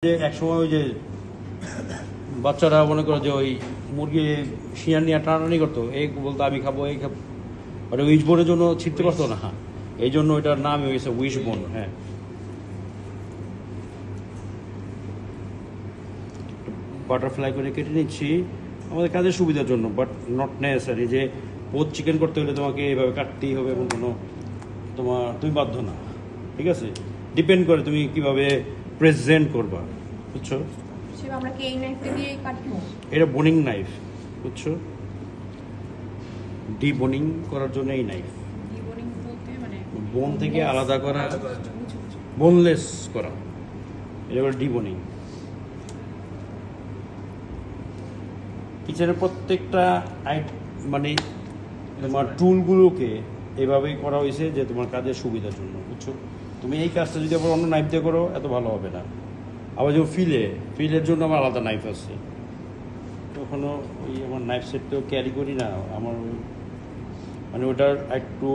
যে একসময় ওই যে বাচ্চারা মনে করো যে ওই মুরগি শিয়ার নিয়ে টানাটানি করতো, এই বলতো আমি খাবো এই খাবো, ওটা উইশ বোনের জন্য ছিটতে পারতো না। হ্যাঁ, এই জন্য ওইটার নাম হয়েছে উইশ বোন। হ্যাঁ, বাটারফ্লাই করে কেটে নিচ্ছি আমাদের কাজের সুবিধার জন্য, বাট নট নেসেসারি যে পোচ চিকেন করতে হলে তোমাকে এইভাবে কাটতেই হবে এবং কোনো তুমি বাধ্য না। ঠিক আছে, ডিপেন্ড করে তুমি কিভাবে প্রেজেন্ট করবা, বুঝছো? সেটা আমরা কি এই নাইফটা দিয়ে কাটবো? এটা বোনিং নাইফ, বুঝছো? ডিবোনিং করার জন্য এই নাইফ, ডিবোনিং বলতে মানে বোন থেকে আলাদা করা, বুঝছি, বুঝছি। বোনলেস করা, এটা হলো ডিবোনিং। কিচেনের প্রত্যেকটা মানে তোমার টুলগুলোকে এভাবেই করা হয়েছে যে তোমার কাজের সুবিধার জন্য, বুঝছো? তুমি এই কাজটা যদি আবার অন্য নাইফ দিয়ে করো এত ভালো হবে না। আবার যেমন ফিলের জন্য আমার আলাদা নাইফ আছে, কখনো ওই আমার নাইফ সেট তো ক্যারি করি না, আমার মানে ওটার একটু